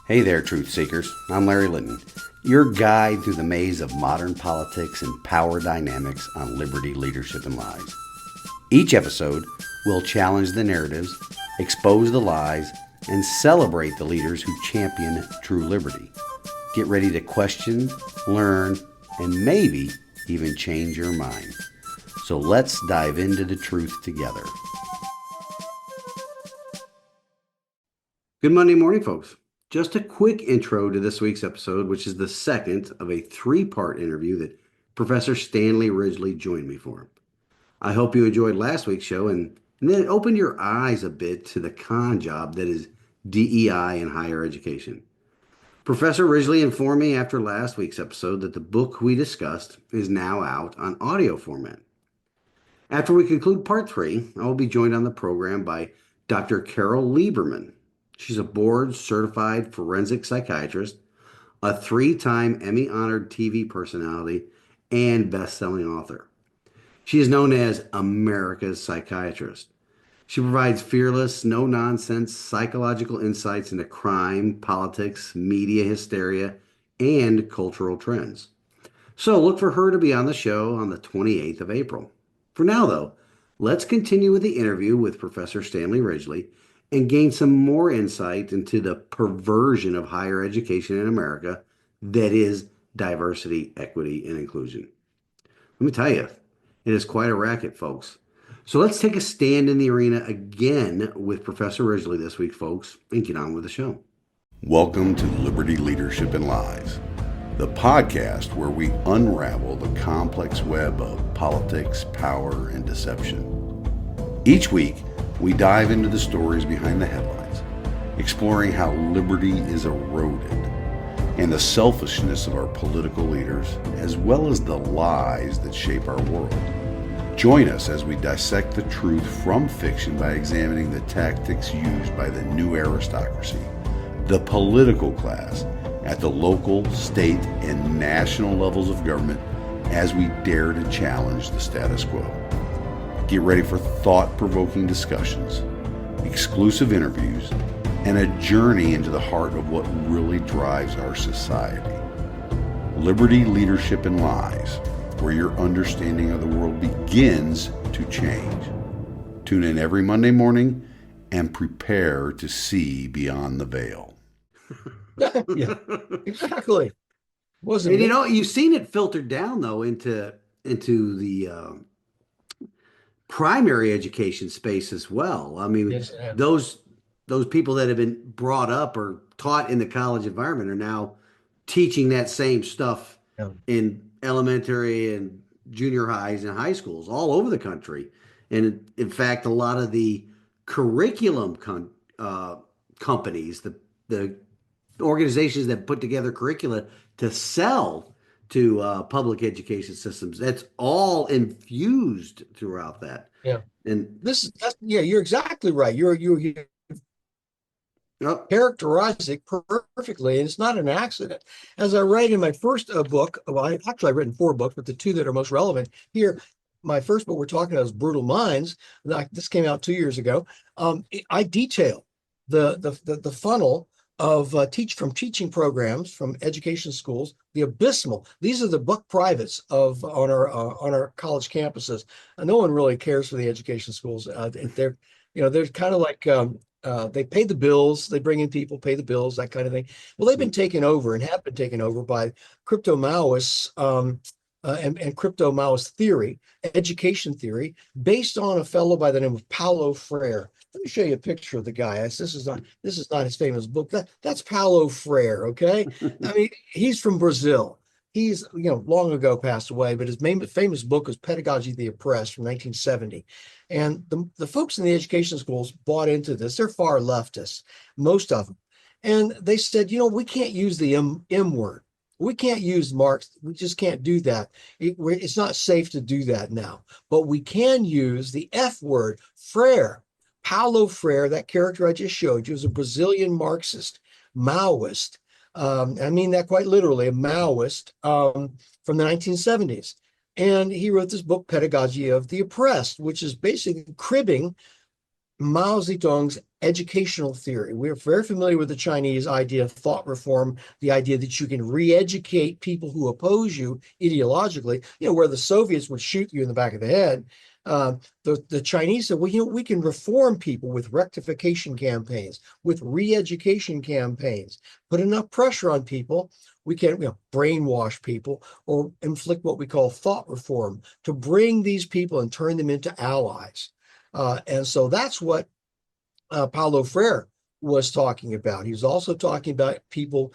Hey there, truth seekers. I'm Larry Litton, your guide through the maze of modern politics and power dynamics on liberty, leadership, and lies. Each episode will challenge the narratives, expose the lies, and celebrate the leaders who champion true liberty. Get ready to question, learn, and maybe even change your mind. So let's dive into the truth together. Good Monday morning, folks. Just a quick intro to this week's episode, which is the second of a three-part interview that Professor Stanley Ridgley joined me for. I hope you enjoyed last week's show and then opened your eyes a bit to the con job that is DEI in higher education. Professor Ridgley informed me after last week's episode that the book we discussed is now out on audio format. After we conclude part 3, I will be joined on the program by Dr. Carol Lieberman. She's a board-certified forensic psychiatrist, a 3-time Emmy-honored TV personality, and best-selling author. She is known as America's psychiatrist. She provides fearless, no-nonsense psychological insights into crime, politics, media hysteria, and cultural trends. So look for her to be on the show on the 28th of April. For now, though, let's continue with the interview with Professor Stanley Ridgley and gain some more insight into the perversion of higher education in America that is diversity, equity, and inclusion. Let me tell you, it is quite a racket, folks. So let's take a stand in the arena again with Professor Ridgley this week, folks, and get on with the show. Welcome to Liberty, Leadership, and Lies, the podcast where we unravel the complex web of politics, power, and deception. Each week, we dive into the stories behind the headlines, exploring how liberty is eroded and the selfishness of our political leaders, as well as the lies that shape our world. Join us as we dissect the truth from fiction by examining the tactics used by the new aristocracy, the political class, at the local, state, and national levels of government as we dare to challenge the status quo. Get ready for thought-provoking discussions, exclusive interviews, and a journey into the heart of what really drives our society. Liberty, Leadership, and Lies, where your understanding of the world begins to change. Tune in every Monday morning and prepare to see beyond the veil. Yeah, exactly. Wasn't And it? you know, you've seen it filtered down though into the primary education space as well. I mean, Yes, yeah. those people that have been brought up or taught in the college environment are now teaching that same stuff Yeah. in elementary and junior highs and high schools all over the country. And in fact, a lot of the curriculum companies, the organizations that put together curricula to sell to public education systems, that's all infused throughout that. Yeah. And Yeah, you're exactly right. You oh, characterize it perfectly, and it's not an accident. As I write in my first book, well, I've written 4 books, but the 2 that are most relevant here, my first book we're talking about is Brutal Minds. This came out 2 years ago. I detail the funnel of teaching programs from education schools, the abysmal. These are the buck privates of on our college campuses. No one really cares for the education schools. They're kind of like they pay the bills, they bring in people, pay the bills, that kind of thing. Well, they've been taken over and have been taken over by crypto Maoists and crypto Maoist theory, education theory, based on a fellow by the name of Paulo Freire. Let me show you a picture of the guy. This is not his famous book. That's Paulo Freire. Okay, I mean, he's from Brazil. He's long ago passed away, but his famous book was Pedagogy of the Oppressed from 1970. And the folks in the education schools bought into this. They're far leftists, most of them, and they said, we can't use the M word. We can't use Marx. We just can't do that. It's not safe to do that now. But we can use the F word, Freire. Paulo Freire, that character I just showed you, is a Brazilian Marxist, Maoist. I mean that quite literally, a Maoist from the 1970s. And he wrote this book, Pedagogy of the Oppressed, which is basically cribbing Mao Zedong's educational theory. We're very familiar with the Chinese idea of thought reform, the idea that you can re-educate people who oppose you ideologically, where the Soviets would shoot you in the back of the head. The Chinese said, well, we can reform people with rectification campaigns, with re-education campaigns, put enough pressure on people. We can, brainwash people or inflict what we call thought reform to bring these people and turn them into allies. And so that's what Paulo Freire was talking about. He was also talking about people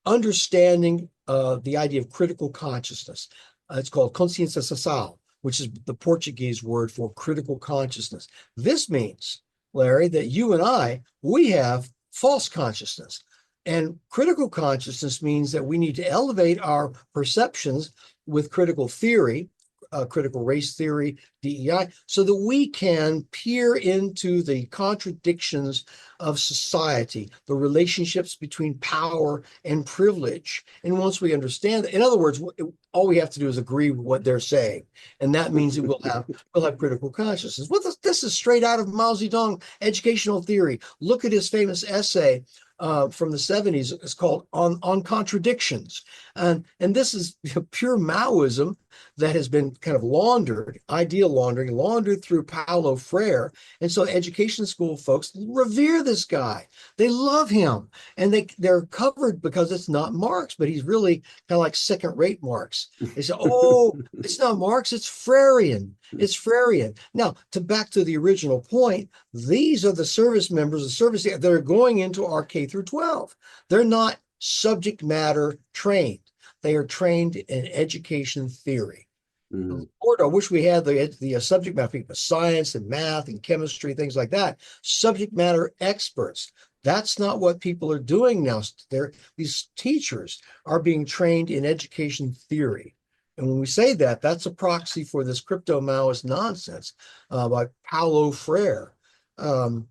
understanding the idea of critical consciousness. It's called consciência social, which is the Portuguese word for critical consciousness. This means, Larry, that you and I, we have false consciousness. And critical consciousness means that we need to elevate our perceptions with critical theory, critical race theory, DEI, so that we can peer into the contradictions of society, the relationships between power and privilege. And once we understand that, in other words, all we have to do is agree with what they're saying. And that means that we'll have critical consciousness. Well, this is straight out of Mao Zedong educational theory. Look at his famous essay from the 70s. It's called on Contradictions. And this is pure Maoism that has been kind of laundered through Paulo Freire. And so education school folks revere this guy. They love him. And they're covered because it's not Marx, but he's really kind of like second-rate Marx. They say, oh, it's not Marx, it's Freirean. It's Freirean. Now, back to the original point, these are the service members of service that are going into our K through 12. They're not subject matter trained. They are trained in education theory. Mm-hmm. Lord, I wish we had the subject matter people, science and math and chemistry, things like that. Subject matter experts. That's not what people are doing now. These teachers are being trained in education theory. And when we say that, that's a proxy for this crypto-Maoist nonsense by Paulo Freire. And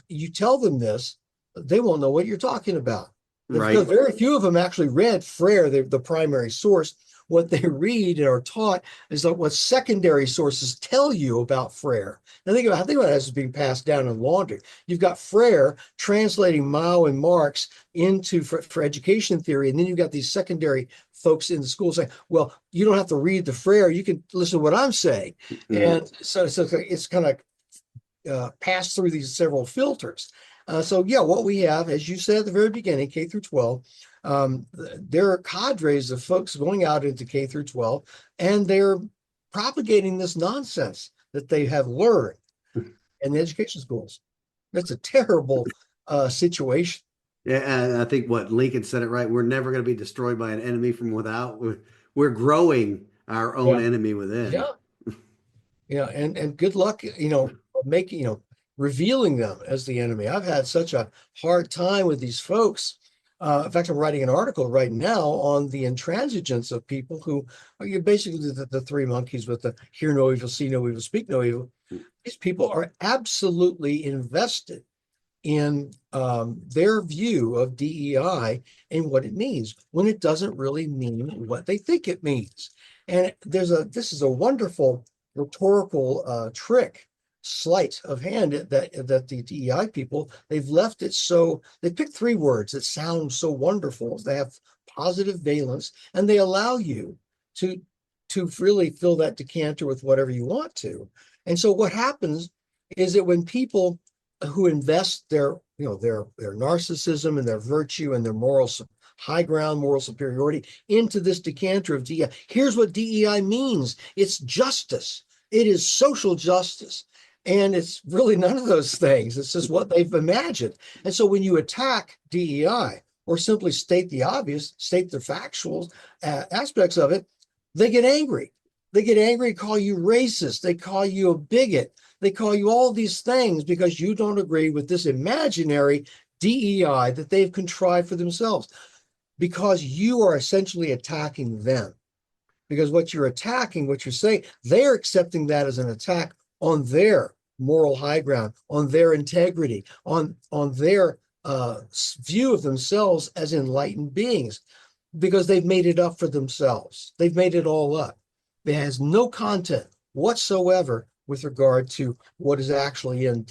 you tell them this, they won't know what you're talking about. Right. Because very few of them actually read Freire, the primary source. What they read and are taught is that what secondary sources tell you about Freire. Now think about it as being passed down in laundry. You've got Freire translating Mao and Marx into for education theory, and then you've got these secondary folks in the school saying, well, you don't have to read the Freire, you can listen to what I'm saying. Mm-hmm. And so it's kind of passed through these several filters. What we have, as you said at the very beginning, K through 12, there are cadres of folks going out into K through 12, and they're propagating this nonsense that they have learned in the education schools. That's a terrible situation. Yeah, and I think what Lincoln said it right. We're never going to be destroyed by an enemy from without. We're growing our own enemy within. Yeah, and good luck, making, revealing them as the enemy. I've had such a hard time with these folks. In fact, I'm writing an article right now on the intransigence of people who are basically the three monkeys with the hear no evil, see no evil, speak no evil. These people are absolutely invested in their view of DEI and what it means when it doesn't really mean what they think it means. And this is a wonderful rhetorical trick, sleight of hand that the DEI people, they've left it so, they picked three words that sound so wonderful. They have positive valence, and they allow you to really fill that decanter with whatever you want to. And so what happens is that when people who invest their narcissism and their virtue and their high ground moral superiority into this decanter of DEI, here's what DEI means. It's justice. It is social justice. And it's really none of those things. It's just what they've imagined. And so when you attack DEI or simply state the obvious, state the factual aspects of it, they get angry. They get angry, call you racist. They call you a bigot. They call you all these things because you don't agree with this imaginary DEI that they've contrived for themselves, because you are essentially attacking them. Because what you're attacking, what you're saying, they're accepting that as an attack on their moral high ground, on their integrity, on their view of themselves as enlightened beings, because they've made it up for themselves. They've made it all up. It has no content whatsoever with regard to what is actually in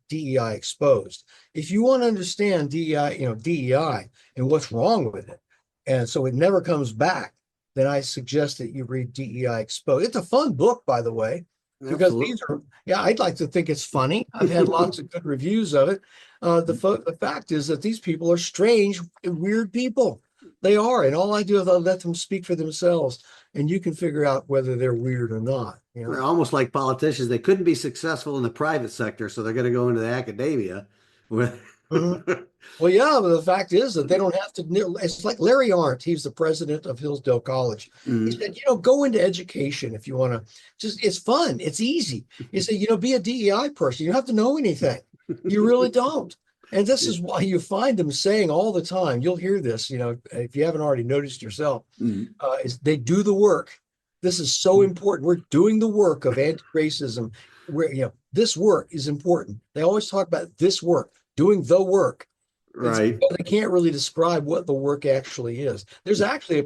DEI exposed. If you want to understand DEI and what's wrong with it, and so it never comes back, then I suggest that you read DEI Exposed. It's a fun book, by the way, because Absolutely. yeah, I'd like to think it's funny. I've had lots of good reviews of it. The fact is that these people are strange, weird people. They are, and all I do is I let them speak for themselves, and you can figure out whether they're weird or not. They're almost like politicians. They couldn't be successful in the private sector, so they're going to go into the academia. Mhm. Well, yeah, but the fact is that they don't have to. It's like Larry Arndt. He's the president of Hillsdale College. He Mhm. said, go into education if you want to. Just it's fun. It's easy. He said, be a DEI person. You don't have to know anything. You really don't. And this is why you find them saying all the time. You'll hear this. If you haven't already noticed yourself, Mhm. is they do the work. This is so important. We're doing the work of anti-racism. Where this work is important. They always talk about this work, doing the work. It's Right. because they can't really describe what the work actually is. There's actually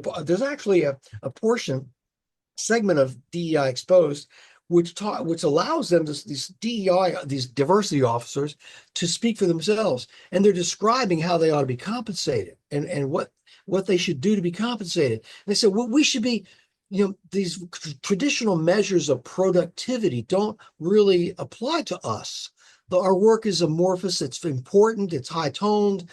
a portion segment of DEI Exposed which allows them these DEI these diversity officers to speak for themselves, and they're describing how they ought to be compensated and what they should do to be compensated. And they said, well, we should be these traditional measures of productivity don't really apply to us. Our work is amorphous. It's important. It's high toned.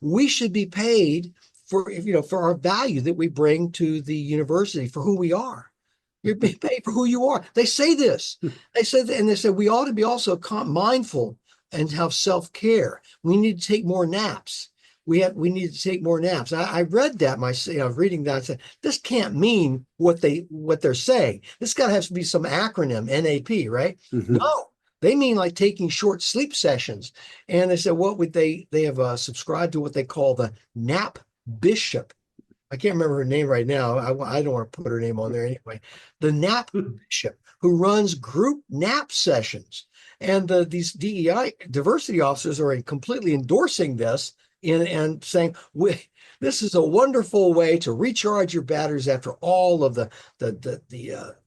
We should be paid for our value that we bring to the university for who we are. You're being paid for who you are. They say this. They say we ought to be also mindful and have self care. We need to take more naps. We need to take more naps. I read that myself. I was reading that. I said this can't mean what they're saying. This got to have to be some acronym, NAP, right? Mhm. No, they mean like taking short sleep sessions. And they said what would they have subscribed to what they call the nap bishop. I can't remember her name right now. I don't want to put her name on there anyway. The nap bishop who runs group nap sessions. And these DEI diversity officers are completely endorsing this and saying, this is a wonderful way to recharge your batteries after all of the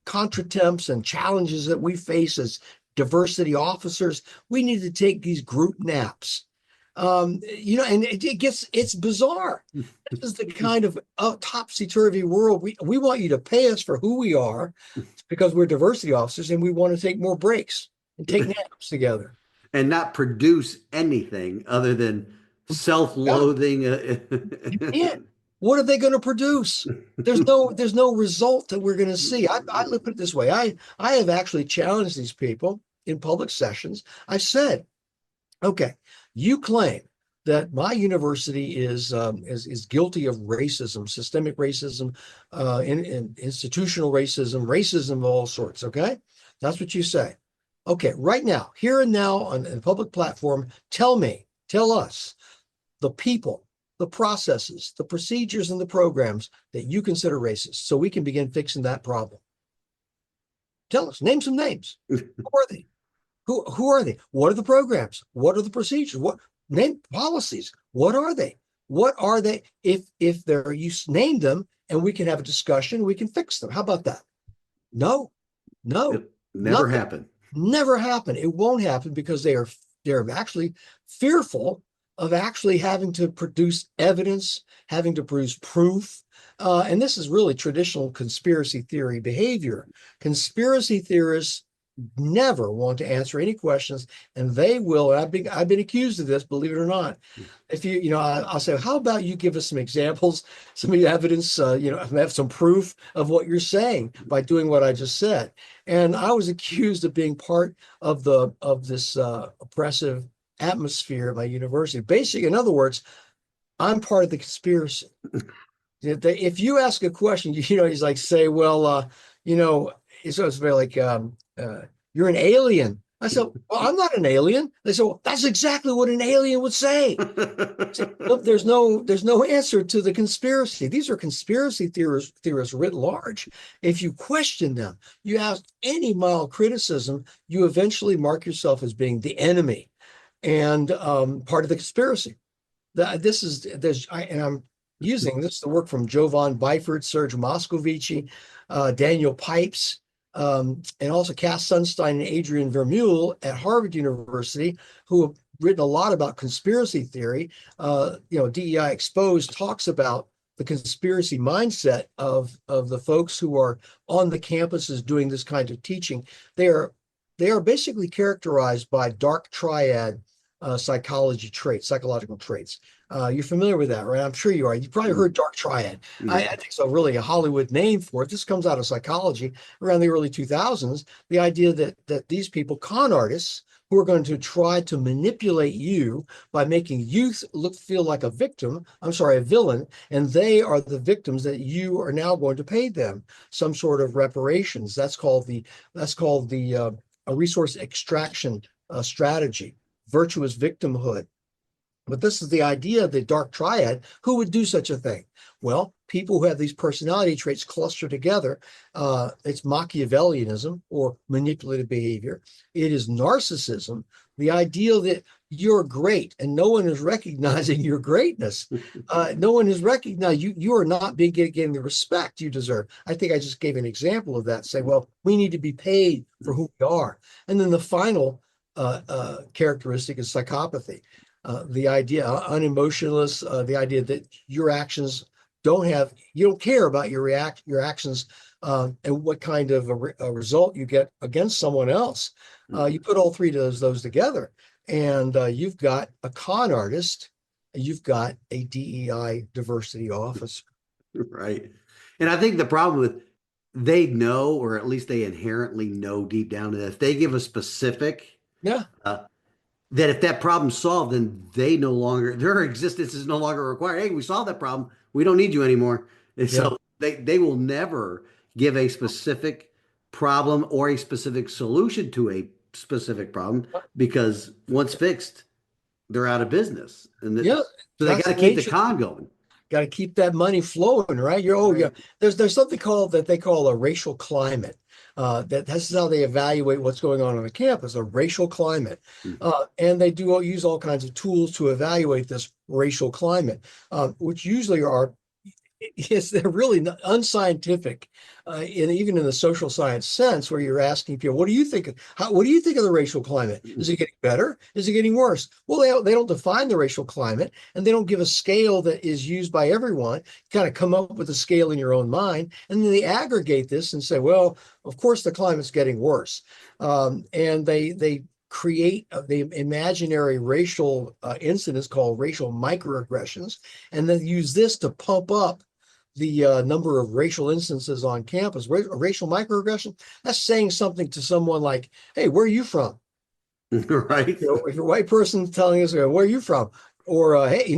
contretemps and challenges that we face as diversity officers. We need to take these group naps. And it's bizarre. This is the kind of topsy-turvy world. We want you to pay us for who we are because we're diversity officers and we want to take more breaks and take naps together. And not produce anything other than Yeah, self-loathing. you can't. What are they going to produce? There's no result that we're going to see. I look at it this way. I have actually challenged these people in public sessions. I said, okay, you claim that my university is guilty of racism, systemic racism, in institutional racism of all sorts. Okay, that's what you say. Okay, right now, here and now on a public platform, tell us the people, the processes, the procedures, and the programs that you consider racist, so we can begin fixing that problem. Tell us, name some names. Who are they? Who are they? What are the programs? What are the procedures? What name policies? What are they? What are they? If they're you name them and we can have a discussion, we can fix them. How about that? No, no, It never nothing. happened. Never happen. It won't happen because they're actually fearful of actually having to produce evidence, having to produce proof. And this is really traditional conspiracy theory behavior. Conspiracy theorists never want to answer any questions, and they will. And I've been accused of this, believe it or not. If I'll say, how about you give us some examples, some evidence, have some proof of what you're saying by doing what I just said. And I was accused of being part of this oppressive atmosphere at my university. Basically, in other words, I'm part of the conspiracy. If you ask a question, he's like, say, well, it's very like, you're an alien. I said, well, I'm not an alien. They said, well, that's exactly what an alien would say. Look, there's no answer to the conspiracy. These are conspiracy theorists writ large. If you question them, you ask any mild criticism, you eventually mark yourself as being the enemy and part of the conspiracy. And I'm using this the work from Jovan Byford, Serge Moscovici, Daniel Pipes, and also Cass Sunstein and Adrian Vermeule at Harvard University, who have written a lot about conspiracy theory. DEI Exposed talks about the conspiracy mindset of the folks who are on the campuses doing this kind of teaching. They are basically characterized by dark triad psychological traits. You're familiar with that, right? I'm sure you are. You probably heard dark triad. I think so. Really, a Hollywood name for it. This comes out of psychology around the early 2000s. The idea that these people, con artists, who are going to try to manipulate you by making you feel like a victim. I'm sorry, a villain, and they are the victims that you are now going to pay them some sort of reparations. That's called the a resource extraction strategy, virtuous victimhood. But this is the idea of the dark triad. Who would do such a thing? Well, people who have these personality traits clustered together. It's Machiavellianism or manipulative behavior. It is narcissism, the idea that you're great and no one is recognizing your greatness. No one is recognizing you. You are not getting the respect you deserve. I think I just gave an example of that. Say, well, we need to be paid for who we are. And then the final characteristic is psychopathy. The idea, unemotionless, the idea that your actions you don't care about your actions and what kind of a result you get against someone else. You put all three of those together, and you've got a con artist, you've got a DEI diversity officer. Right. And I think the problem with they know, or at least they inherently know deep down that if they give a specific, Yeah. that if that problem's solved, then their existence is no longer required. Hey, we solved that problem. We don't need you anymore. And Yeah. so they will never give a specific problem or a specific solution to a specific problem because once fixed, they're out of business. Yeah. So they got That's to the keep the nature. con going. Got to keep that money flowing, right? Yeah. Right. There's something called that they call a racial climate. That's how they evaluate what's going on the campus, a racial climate. And they do use all kinds of tools to evaluate this racial climate, which usually are yes, they're really unscientific, even in the social science sense, where you're asking people, "What do you think? What do you think of the racial climate? Is it getting better? Is it getting worse?" Well, they don't define the racial climate, and they don't give a scale that is used by everyone. You kind of come up with a scale in your own mind, and then they aggregate this and say, "Well, of course, the climate's getting worse," and they create the imaginary racial incidents called racial microaggressions, and then use this to pump up the number of racial instances on campus. Racial microaggression, that's saying something to someone like, "Hey, where are you from?" Right. If you're a white person telling us, "Where are you from?" Or, "Hey,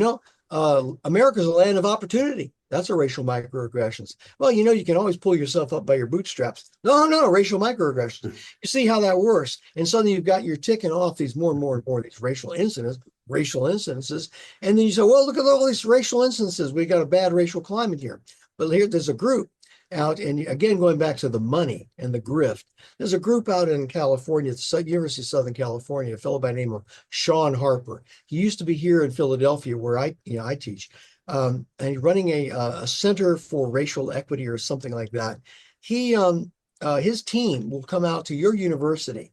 America's a land of opportunity." That's a racial microaggressions. Well, you can always pull yourself up by your bootstraps. No, racial microaggressions. You see how that works. And suddenly you're ticking off these more and more and more of these racial incidences. And then you say, well, look at all these racial instances. We got a bad racial climate here. But here there's a group out, and again, going back to the money and the grift, there's a group out in California, the University of Southern California, a fellow by the name of Sean Harper. He used to be here in Philadelphia where I teach. And he's running a center for racial equity or something like that. His team will come out to your university,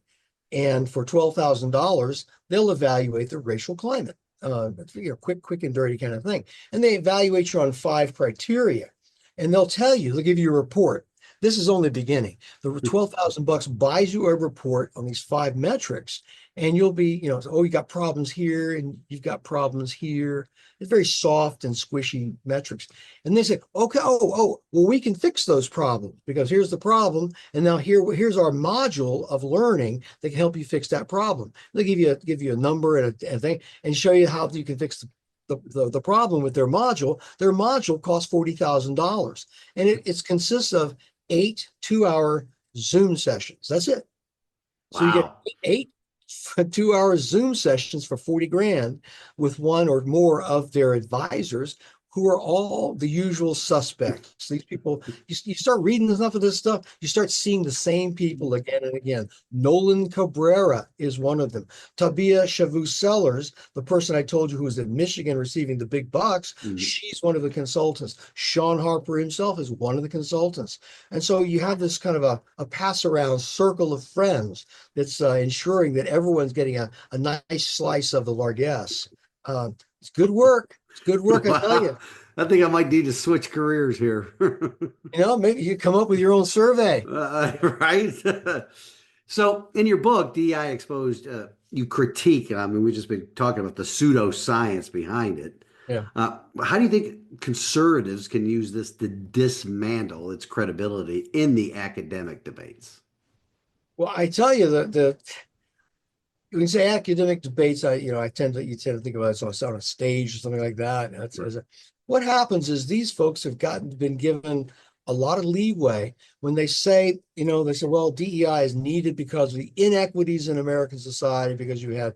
and for $12,000, they'll evaluate the racial climate. Quick and dirty kind of thing. And they evaluate you on 5 criteria, and they'll give you a report. This is only beginning. The $12,000 buys you a report on these 5 metrics, and you'll be, you got problems here and you've got problems here. It's very soft and squishy metrics. And they say, okay, well, we can fix those problems because here's the problem. And now here's our module of learning that can help you fix that problem. They give you a number and a thing and show you how you can fix the problem with their module. Their module costs $40,000, and it consists of 8 2-hour Zoom sessions. That's it. So you get Wow. 8 2-hour Zoom sessions for 40 grand with one or more of their advisors, who are all the usual suspects. These people, you start reading enough of this stuff, you start seeing the same people again and again. Nolan Cabrera is one of them. Tabia Chavus Sellers, the person I told you who was in Michigan receiving the big bucks, Mhm. she's one of the consultants. Sean Harper himself is one of the consultants. And so you have this kind of a pass around circle of friends that's ensuring that everyone's getting a nice slice of the largesse. It's good work. It's good work, I tell Wow. you. I think I might need to switch careers here. Maybe you come up with your own survey. Right? So, in your book, DEI Exposed, you critique, I mean, we've just been talking about the pseudoscience behind it. Yeah. How do you think conservatives can use this to dismantle its credibility in the academic debates? Well, I tell you that when you say academic debates, I tend to you tend to think about it on a stage or something like that. Right. What happens is these folks have been given a lot of leeway when they say, well, DEI is needed because of the inequities in American society, because you had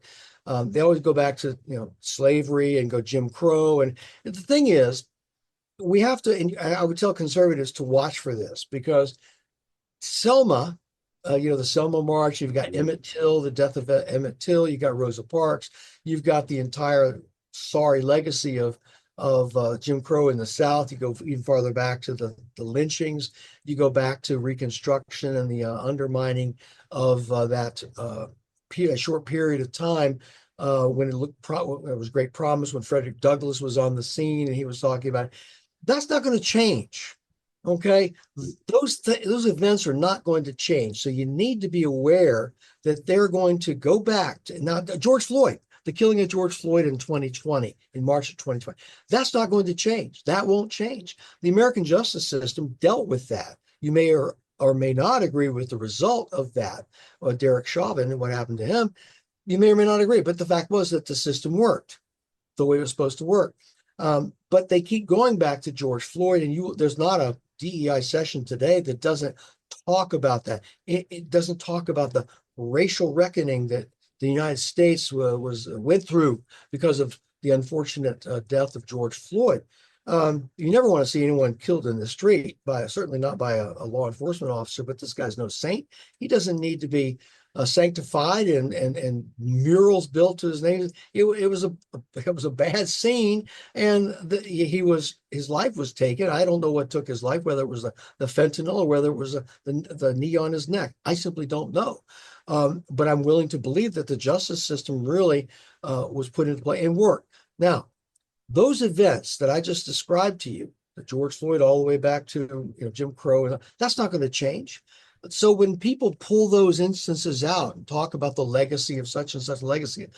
they always go back to slavery and go Jim Crow. And the thing is, we have to, and I would tell conservatives to watch for this because Selma, the Selma March, you've got Mhm. Emmett Till, the death of Emmett Till, you've got Rosa Parks, you've got the entire sorry legacy of Jim Crow in the South. You go even farther back to the lynchings. You go back to Reconstruction and the undermining of that a short period of time when it was great promise when Frederick Douglass was on the scene and he was talking about it. That's not going to change. Okay, those events are not going to change. So you need to be aware that they're going to go back to now George Floyd, the killing of George Floyd in 2020, in March of 2020. That's not going to change. That won't change. The American justice system dealt with that. You may or may not agree with the result of that, Derek Chauvin and what happened to him. You may or may not agree, but the fact was that the system worked the way it was supposed to work. But they keep going back to George Floyd, and there's not a DEI session today that doesn't talk about that. It doesn't talk about the racial reckoning that the United States went through because of the unfortunate death of George Floyd. You never want to see anyone killed in the street certainly not by a law enforcement officer, but this guy's no saint. He doesn't need to be sanctified and murals built to his name. It was a bad scene, and his life was taken. I don't know what took his life, whether it was the fentanyl or whether it was the knee on his neck. I simply don't know. But I'm willing to believe that the justice system really was put into play and worked. Now, those events that I just described to you, the George Floyd all the way back to Jim Crow, that's not going to change. So when people pull those instances out and talk about the legacy of such and such legacy,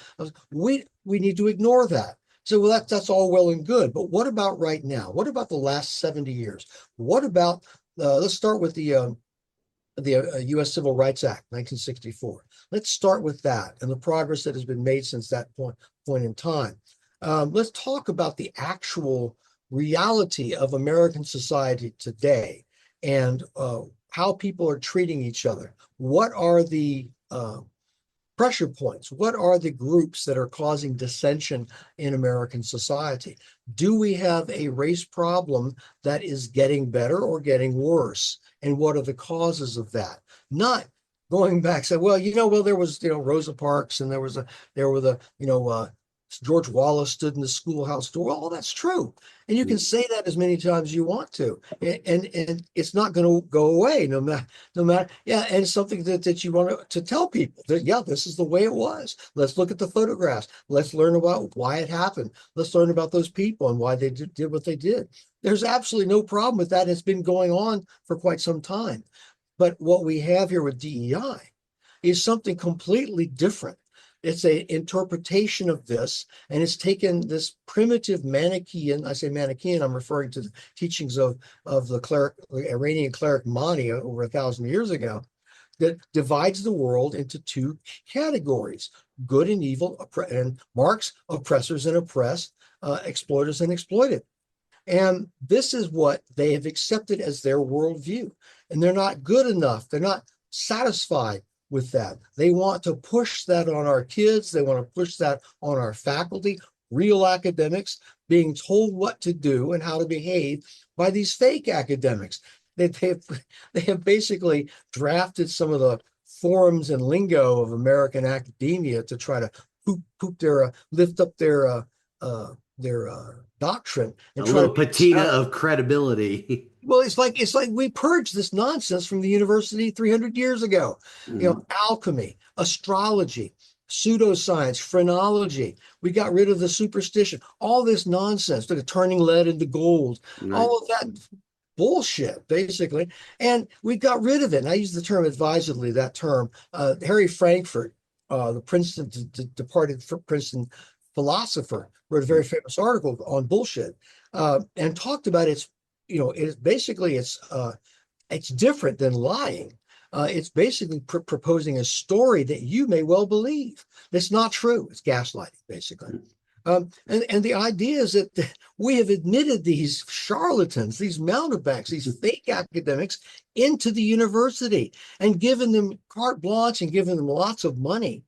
we need to ignore that. So well, that's all well and good, but what about right now? What about the last 70 years? What about let's start with the U.S. Civil Rights Act, 1964. Let's start with that and the progress that has been made since that point in time. Let's talk about the actual reality of American society today and how people are treating each other. What are the pressure points? What are the groups that are causing dissension in American society? Do we have a race problem that is getting better or getting worse? And what are the causes of that? Not going back, say, well, there was, Rosa Parks and there were George Wallace stood in the schoolhouse door. All that's true. And you can say that as many times as you want to. And it's not going to go away no matter. Yeah. And it's something that you want to tell people that, yeah, this is the way it was. Let's look at the photographs. Let's learn about why it happened. Let's learn about those people and why they did what they did. There's absolutely no problem with that. It's been going on for quite some time. But what we have here with DEI is something completely different. It's an interpretation of this, and it's taken this primitive Manichaean, I say Manichaean, I'm referring to the teachings of the Iranian cleric Mani over 1,000 years ago, that divides the world into two categories, good and evil, and marks oppressors and oppressed, exploiters and exploited. And this is what they have accepted as their worldview. And they're not good enough. They're not satisfied with that. They want to push that on our kids. They want to push that on our faculty. real academics being told what to do and how to behave by these fake academics. They have basically drafted some of the forms and lingo of American academia to try to poop their lift up their doctrine and A try to little make it patina sound. of credibility. Well, it's like we purged this nonsense from the university 300 years ago. Mhm. Alchemy, astrology, pseudoscience, phrenology. We got rid of the superstition. All this nonsense, like turning lead into gold, Right. all of that bullshit, basically. And we got rid of it. And I use the term advisedly, that term. Harry Frankfurt, the Princeton departed Princeton philosopher, wrote a very famous article on bullshit, and talked about it's different than lying. It's basically proposing a story that you may well believe. That's not true. It's gaslighting, basically. And the idea is that we have admitted these charlatans, these mountebanks, these fake academics into the university and given them carte blanche and given them lots of money.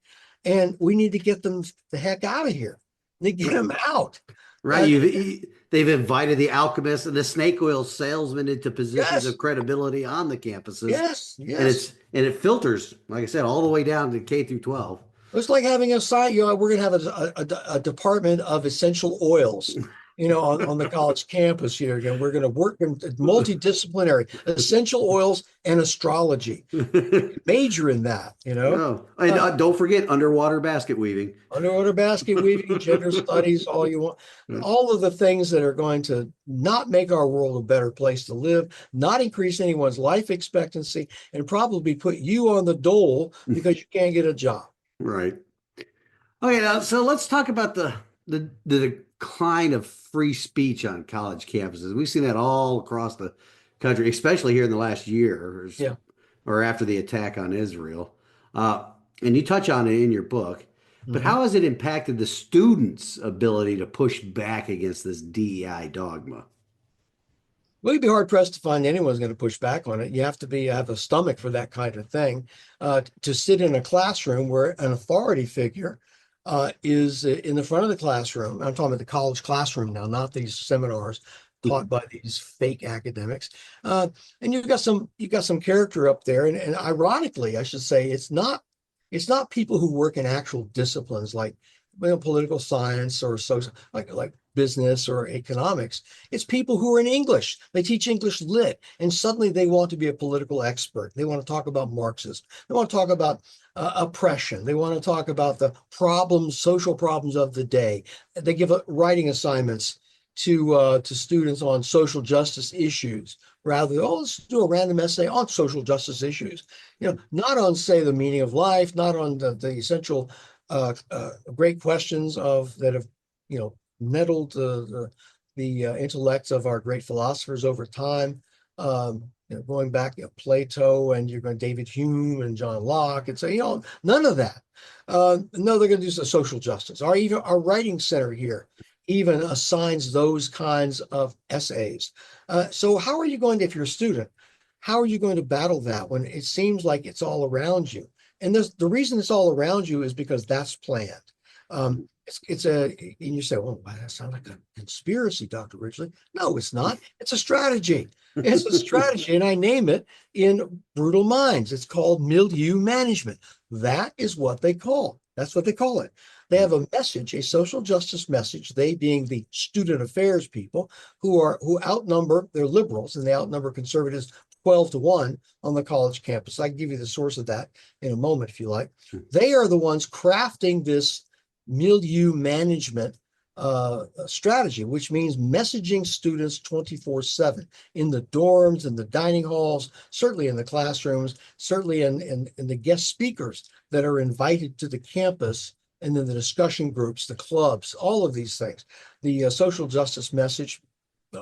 And we need to get them the heck out of here. They get them out. Right. Uh, They've invited the alchemists and the snake oil salesmen into positions of yes, credibility on the campuses. yes, And yes. it filters, like I said, all the way down to K through 12. It's like having a site, we're going to have a department of essential oils, on the college campus here. We're going to work in multidisciplinary essential oils and astrology. Major in that. Oh, and Uh, don't forget underwater basket weaving. Underwater basket weaving, gender studies, all you want, all of the things that are going to not make our world a better place to live, not increase anyone's life expectancy, and probably put you on the dole because you can't get a job. Right. Okay, now, so let's talk about the decline of free speech on college campuses. We've seen that all across the country, especially here in the last year Yeah. or after the attack on Israel. Uh, and you touch on it in your book, but Mhm. how has it impacted the students' ability to push back against this DEI dogma? Well, you'd be hard pressed to find anyone's going to push back on it. You have to have a stomach for that kind of thing. To sit in a classroom where an authority figure is in the front of the classroom. I'm talking about the college classroom now, not these seminars taught by these fake academics. And you've got some character up there. And ironically, I should say, it's not people who work in actual disciplines like political science or social, like business or economics. It's people who are in English. They teach English lit, and suddenly they want to be a political expert. They want to talk about Marxism. They want to talk about oppression. They want to talk about the problems, social problems of the day. They give writing assignments to students on social justice issues rather than, let's do a random essay on social justice issues. Not on, say, the meaning of life, not on the essential great questions that have, nettled the intellects of our great philosophers over time. Going back, Plato, and you're going David Hume and John Locke, and say, none of that. No, they're going to do some social justice. Our writing center here even assigns those kinds of essays. So how are you going to, if you're a student, how are you going to battle that when it seems like it's all around you? And the reason it's all around you is because that's planned. And you say, well, that sounds like a conspiracy, Dr. Ridgley. No, it's not. It's a strategy. It's a strategy, and I name it in Brutal Minds. It's called milieu management. That's what they call it. They have a message, a social justice message, they being the student affairs people who outnumber, they're liberals, and they outnumber conservatives 12-1 on the college campus. I can give you the source of that in a moment if you like. They are the ones crafting this milieu management strategy, which means messaging students 24/7 in the dorms, in the dining halls, certainly in the classrooms, certainly in the guest speakers that are invited to the campus, and then the discussion groups, the clubs, all of these things. The social justice message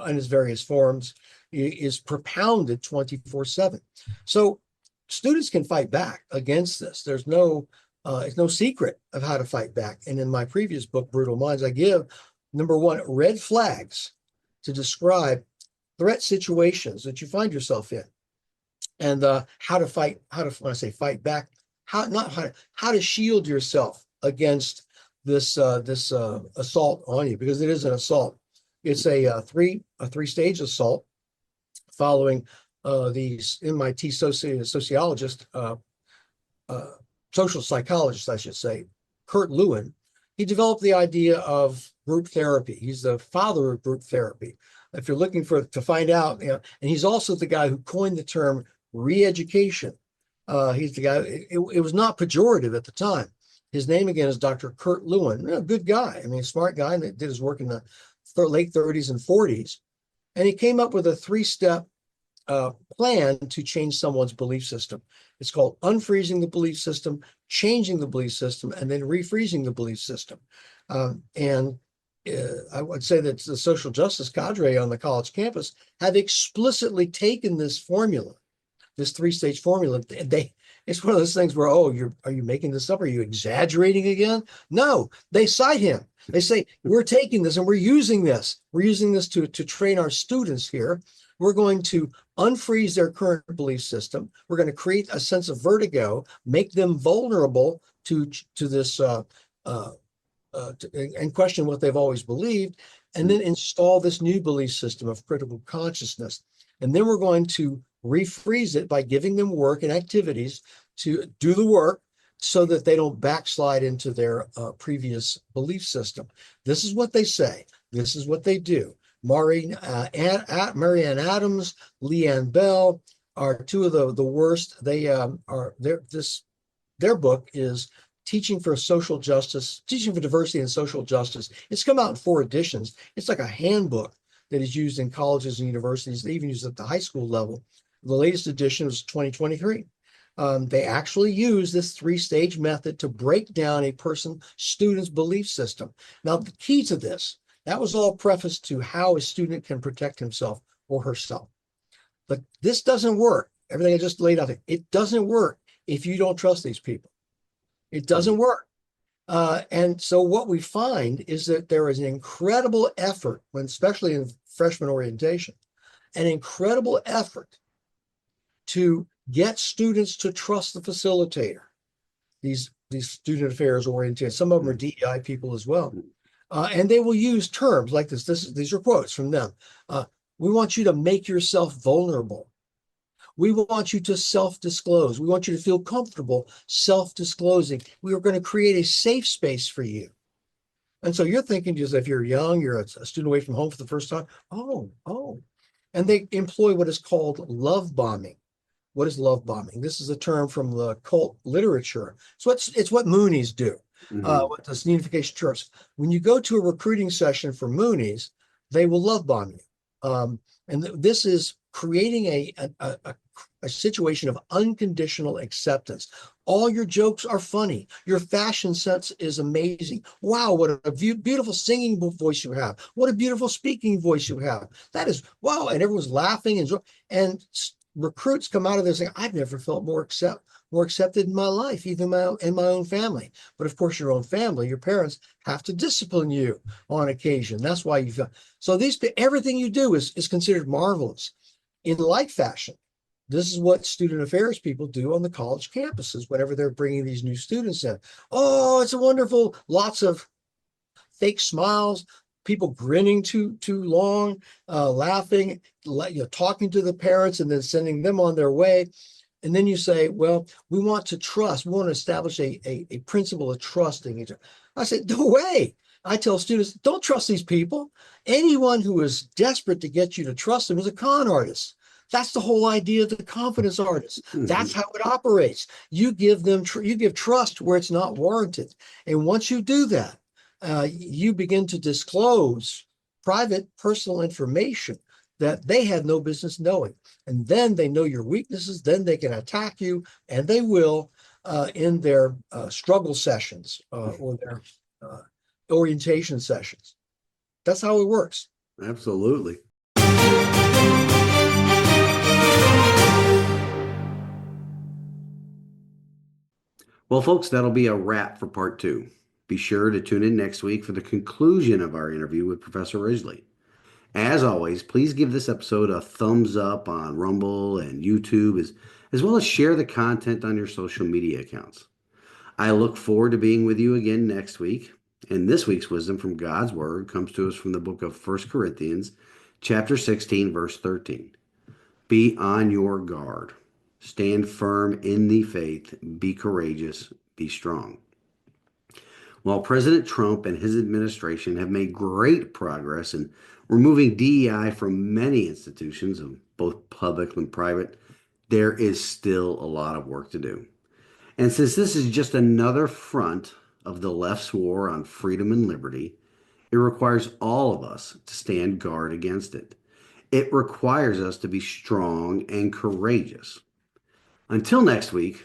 in its various forms is propounded 24/7. So students can fight back against this. It's no secret of how to fight back. And in my previous book, Brutal Minds, I give, number one, red flags to describe threat situations that you find yourself in, and when I say fight back, how to shield yourself against this assault on you, because it is an assault. It's a three stage assault following the MIT sociologist, uh, social psychologist, I should say, Kurt Lewin. He developed the idea of group therapy. He's the father of group therapy. If you're looking for to find out, and he's also the guy who coined the term re-education. He's the guy. It was not pejorative at the time. His name again is Dr. Kurt Lewin. Good guy. I mean, smart guy, and did his work in the late 30s and 40s. And he came up with a three-step plan to change someone's belief system. It's called unfreezing the belief system, changing the belief system, and then refreezing the belief system. And I would say that the social justice cadre on the college campus have explicitly taken this formula, this three-stage formula. It's one of those things where, oh, are you making this up? Are you exaggerating again? No, they cite him. They say, we're taking this and we're using this. We're using this to train our students here. We're going to unfreeze their current belief system. We're going to create a sense of vertigo, make them vulnerable to this and question what they've always believed, and then install this new belief system of critical consciousness. And then we're going to refreeze it by giving them work and activities to do the work so that they don't backslide into their previous belief system. This is what they say. This is what they do. Marianne Adams, Leanne Bell are two of the worst. They their book is Teaching for Social Justice, Teaching for Diversity and Social Justice. It's come out in 4 editions. It's like a handbook that is used in colleges and universities. They even use it at the high school level. The latest edition was 2023. They actually use this 3-stage method to break down a student's belief system. Now, the key to this, that was all prefaced to how a student can protect himself or herself. But this doesn't work. Everything I just laid out, it doesn't work if you don't trust these people. It doesn't work. And so what we find is that there is an incredible effort, especially in freshman orientation, an incredible effort to get students to trust the facilitator. These student affairs oriented, some of them are DEI people as well. And they will use terms like this. These are quotes from them. We want you to make yourself vulnerable. We want you to self-disclose. We want you to feel comfortable self-disclosing. We are going to create a safe space for you. And so you're thinking, just if you're young, you're a student away from home for the first time. Oh. And they employ what is called love bombing. What is love bombing? This is a term from the cult literature. So it's what Moonies do. What the Unification Church. When you go to a recruiting session for Moonies, they will love bomb you. And this is creating a situation of unconditional acceptance. All your jokes are funny. Your fashion sense is amazing. Wow, what a beautiful singing voice you have. What a beautiful speaking voice you have. That is, wow. And everyone's laughing. And recruits come out of there saying, I've never felt more accepted in my life, even in my own family. But of course, your own family, your parents have to discipline you on occasion. That's why so everything you do is considered marvelous. In like fashion, this is what student affairs people do on the college campuses whenever they're bringing these new students in. Oh, it's a wonderful, lots of fake smiles, people grinning too long, laughing, talking to the parents and then sending them on their way. And then you say, well, we want to trust. We want to establish a principle of trusting each other. I said, no way. I tell students, don't trust these people. Anyone who is desperate to get you to trust them is a con artist. That's the whole idea of the confidence artist. That's how it operates. You give trust where it's not warranted. And once you do that, you begin to disclose private personal information that they had no business knowing. And then they know your weaknesses, then they can attack you, and they will in their struggle sessions or their orientation sessions. That's how it works. Absolutely. Well, folks, that'll be a wrap for part 2. Be sure to tune in next week for the conclusion of our interview with Professor Ridgley. As always, please give this episode a thumbs up on Rumble and YouTube, as well as share the content on your social media accounts. I look forward to being with you again next week. And this week's wisdom from God's Word comes to us from the book of 1 Corinthians, chapter 16, verse 13. Be on your guard. Stand firm in the faith. Be courageous. Be strong. While President Trump and his administration have made great progress in removing DEI from many institutions of both public and private, there is still a lot of work to do. And since this is just another front of the left's war on freedom and liberty, it requires all of us to stand guard against it. It requires us to be strong and courageous. Until next week,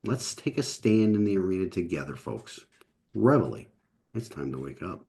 let's take a stand in the arena together, folks. Reveille, it's time to wake up.